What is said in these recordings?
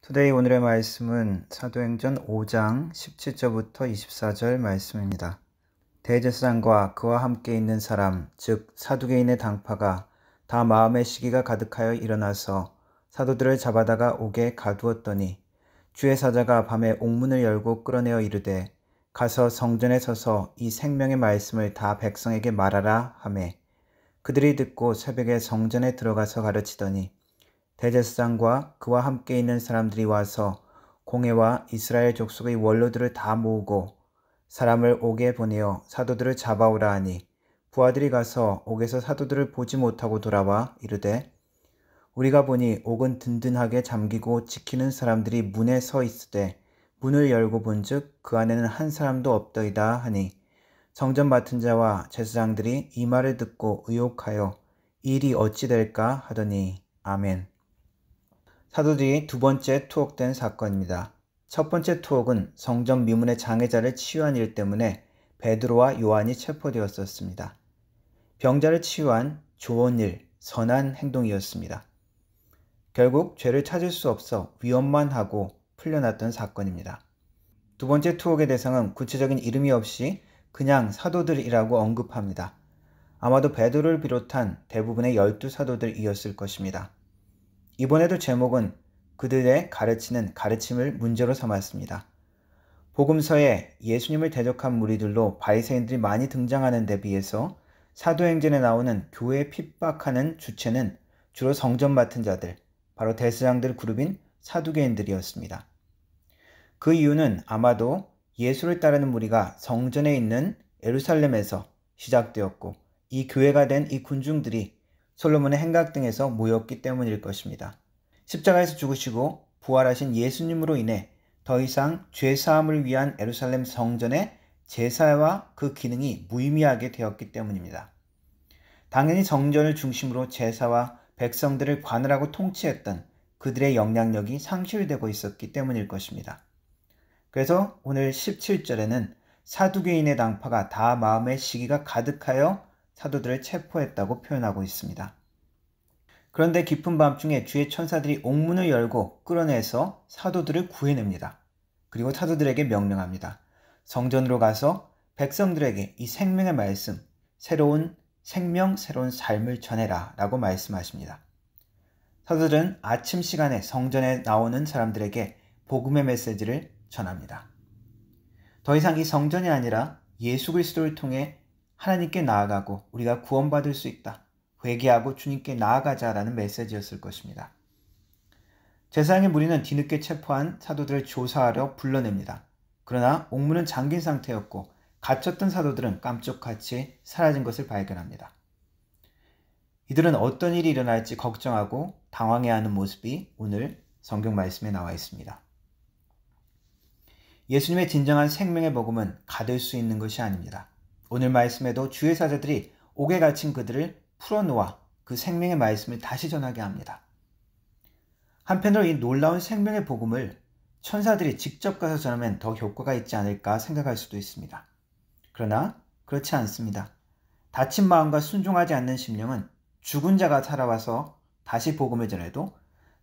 투데이 오늘의 말씀은 사도행전 5장 17절부터 24절 말씀입니다. 대제사장과 그와 함께 있는 사람, 즉 사두개인의 당파가 다 마음의 시기가 가득하여 일어나서 사도들을 잡아다가 옥에 가두었더니 주의 사자가 밤에 옥문을 열고 끌어내어 이르되 가서 성전에 서서 이 생명의 말씀을 다 백성에게 말하라 하매 그들이 듣고 새벽에 성전에 들어가서 가르치더니 대제사장과 그와 함께 있는 사람들이 와서 공회와 이스라엘 족속의 원로들을 다 모으고 사람을 옥에 보내어 사도들을 잡아오라 하니 부하들이 가서 옥에서 사도들을 보지 못하고 돌아와 이르되 우리가 보니 옥은 든든하게 잠기고 지키는 사람들이 문에 서 있으되 문을 열고 본즉 그 안에는 한 사람도 없더이다 하니 성전 맡은 자와 제사장들이 이 말을 듣고 의혹하여 이 일이 어찌 될까 하더니 아멘. 사도들이 두 번째 투옥된 사건입니다. 첫 번째 투옥은 성전 미문의 장애자를 치유한 일 때문에 베드로와 요한이 체포되었었습니다. 병자를 치유한 좋은 일, 선한 행동이었습니다. 결국 죄를 찾을 수 없어 위험만 하고 풀려났던 사건입니다. 두 번째 투옥의 대상은 구체적인 이름이 없이 그냥 사도들이라고 언급합니다. 아마도 베드로를 비롯한 대부분의 12사도들이었을 것입니다. 이번에도 제목은 그들의 가르치는 가르침을 문제로 삼았습니다. 복음서에 예수님을 대적한 무리들로 바리새인들이 많이 등장하는 데 비해서 사도행전에 나오는 교회에 핍박하는 주체는 주로 성전 맡은 자들, 바로 대제사장들 그룹인 사두개인들이었습니다. 그 이유는 아마도 예수를 따르는 무리가 성전에 있는 예루살렘에서 시작되었고 이 교회가 된 이 군중들이 솔로몬의 행각 등에서 모였기 때문일 것입니다. 십자가에서 죽으시고 부활하신 예수님으로 인해 더 이상 죄사함을 위한 예루살렘 성전의 제사와 그 기능이 무의미하게 되었기 때문입니다. 당연히 성전을 중심으로 제사와 백성들을 관할하고 통치했던 그들의 영향력이 상실되고 있었기 때문일 것입니다. 그래서 오늘 17절에는 사두개인의 당파가 다 마음의 시기가 가득하여 사도들을 체포했다고 표현하고 있습니다. 그런데 깊은 밤중에 주의 천사들이 옥문을 열고 끌어내서 사도들을 구해냅니다. 그리고 사도들에게 명령합니다. 성전으로 가서 백성들에게 이 생명의 말씀, 새로운 생명, 새로운 삶을 전해라 라고 말씀하십니다. 사도들은 아침 시간에 성전에 나오는 사람들에게 복음의 메시지를 전합니다. 더 이상 이 성전이 아니라 예수 그리스도를 통해 하나님께 나아가고 우리가 구원받을 수 있다. 회개하고 주님께 나아가자라는 메시지였을 것입니다. 제사장의 무리는 뒤늦게 체포한 사도들을 조사하려 불러냅니다. 그러나 옥문은 잠긴 상태였고 갇혔던 사도들은 깜짝같이 사라진 것을 발견합니다. 이들은 어떤 일이 일어날지 걱정하고 당황해하는 모습이 오늘 성경 말씀에 나와 있습니다. 예수님의 진정한 생명의 복음은 가둘 수 있는 것이 아닙니다. 오늘 말씀에도 주의 사자들이 옥에 갇힌 그들을 풀어놓아 그 생명의 말씀을 다시 전하게 합니다. 한편으로 이 놀라운 생명의 복음을 천사들이 직접 가서 전하면 더 효과가 있지 않을까 생각할 수도 있습니다. 그러나 그렇지 않습니다. 다친 마음과 순종하지 않는 심령은 죽은 자가 살아와서 다시 복음을 전해도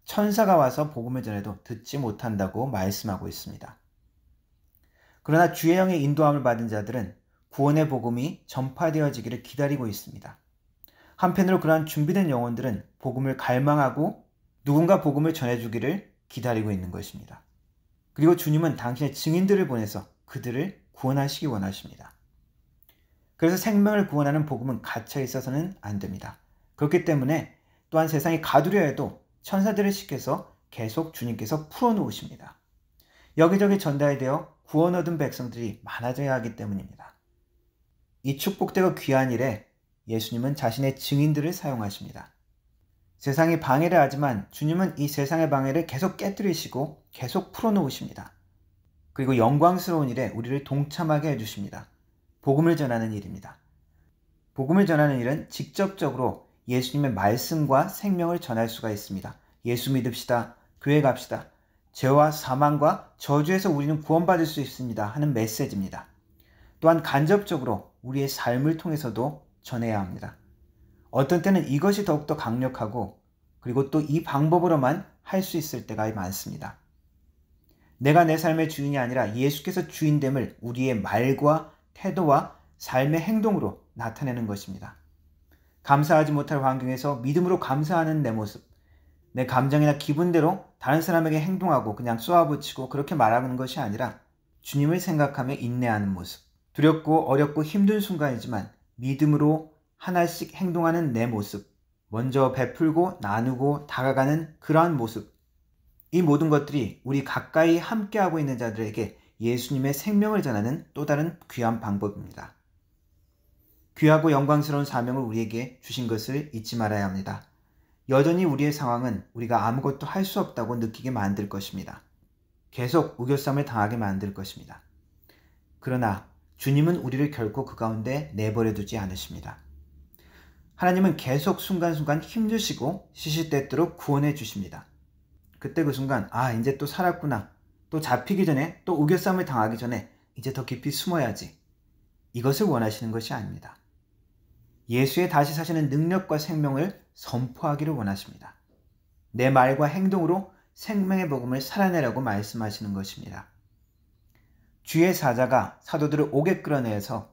천사가 와서 복음을 전해도 듣지 못한다고 말씀하고 있습니다. 그러나 주의 영의 인도함을 받은 자들은 구원의 복음이 전파되어지기를 기다리고 있습니다. 한편으로 그러한 준비된 영혼들은 복음을 갈망하고 누군가 복음을 전해주기를 기다리고 있는 것입니다. 그리고 주님은 당신의 증인들을 보내서 그들을 구원하시기 원하십니다. 그래서 생명을 구원하는 복음은 갇혀 있어서는 안 됩니다. 그렇기 때문에 또한 세상이 가두려 해도 천사들을 시켜서 계속 주님께서 풀어놓으십니다. 여기저기 전달되어 구원 얻은 백성들이 많아져야 하기 때문입니다. 이 축복되고 귀한 일에 예수님은 자신의 증인들을 사용하십니다. 세상이 방해를 하지만 주님은 이 세상의 방해를 계속 깨뜨리시고 계속 풀어놓으십니다. 그리고 영광스러운 일에 우리를 동참하게 해주십니다. 복음을 전하는 일입니다. 복음을 전하는 일은 직접적으로 예수님의 말씀과 생명을 전할 수가 있습니다. 예수 믿읍시다. 교회 갑시다. 죄와 사망과 저주에서 우리는 구원받을 수 있습니다 하는 메시지입니다. 또한 간접적으로 우리의 삶을 통해서도 전해야 합니다. 어떤 때는 이것이 더욱더 강력하고 그리고 또 이 방법으로만 할 수 있을 때가 많습니다. 내가 내 삶의 주인이 아니라 예수께서 주인됨을 우리의 말과 태도와 삶의 행동으로 나타내는 것입니다. 감사하지 못할 환경에서 믿음으로 감사하는 내 모습, 내 감정이나 기분대로 다른 사람에게 행동하고 그냥 쏘아붙이고 그렇게 말하는 것이 아니라 주님을 생각하며 인내하는 모습, 두렵고 어렵고 힘든 순간이지만 믿음으로 하나씩 행동하는 내 모습, 먼저 베풀고 나누고 다가가는 그러한 모습, 이 모든 것들이 우리 가까이 함께하고 있는 자들에게 예수님의 생명을 전하는 또 다른 귀한 방법입니다. 귀하고 영광스러운 사명을 우리에게 주신 것을 잊지 말아야 합니다. 여전히 우리의 상황은 우리가 아무것도 할 수 없다고 느끼게 만들 것입니다. 계속 우겨쌈을 당하게 만들 것입니다. 그러나 주님은 우리를 결코 그 가운데 내버려 두지 않으십니다. 하나님은 계속 순간순간 힘주시고 시시때때로 구원해 주십니다. 그때 그 순간 이제 또 살았구나. 또 잡히기 전에 또 우겨쌈을 당하기 전에 이제 더 깊이 숨어야지. 이것을 원하시는 것이 아닙니다. 예수의 다시 사시는 능력과 생명을 선포하기를 원하십니다. 내 말과 행동으로 생명의 복음을 살아내라고 말씀하시는 것입니다. 주의 사자가 사도들을 옥에 끌어내서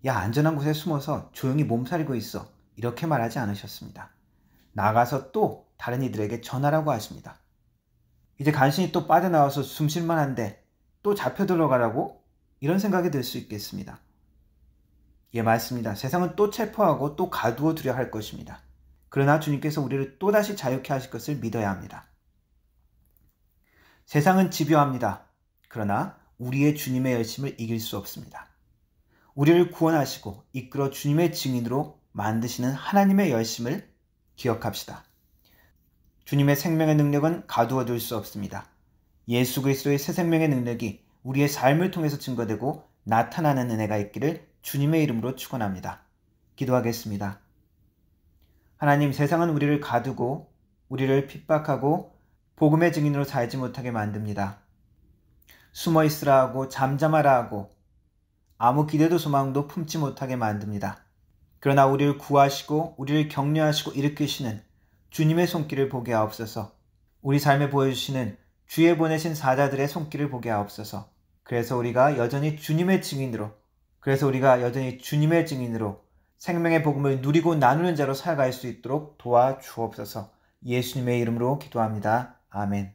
안전한 곳에 숨어서 조용히 몸살이고 있어 이렇게 말하지 않으셨습니다. 나가서 또 다른 이들에게 전하라고 하십니다. 이제 간신히 또 빠져나와서 숨쉴만 한데 또 잡혀 들어가라고? 이런 생각이 들 수 있겠습니다. 맞습니다. 세상은 또 체포하고 또 가두어 두려 할 것입니다. 그러나 주님께서 우리를 또다시 자유케 하실 것을 믿어야 합니다. 세상은 집요합니다. 그러나 우리의 주님의 열심을 이길 수 없습니다. 우리를 구원하시고 이끌어 주님의 증인으로 만드시는 하나님의 열심을 기억합시다. 주님의 생명의 능력은 가두어 둘 수 없습니다. 예수 그리스도의 새 생명의 능력이 우리의 삶을 통해서 증거되고 나타나는 은혜가 있기를 주님의 이름으로 축원합니다. 기도하겠습니다. 하나님, 세상은 우리를 가두고 우리를 핍박하고 복음의 증인으로 살지 못하게 만듭니다. 숨어 있으라 하고 잠잠하라 하고 아무 기대도 소망도 품지 못하게 만듭니다. 그러나 우리를 구하시고 우리를 격려하시고 일으키시는 주님의 손길을 보게 하옵소서. 우리 삶에 보여주시는 주의 보내신 사자들의 손길을 보게 하옵소서. 그래서 우리가 여전히 주님의 증인으로 생명의 복음을 누리고 나누는 자로 살아갈 수 있도록 도와주옵소서. 예수님의 이름으로 기도합니다. 아멘.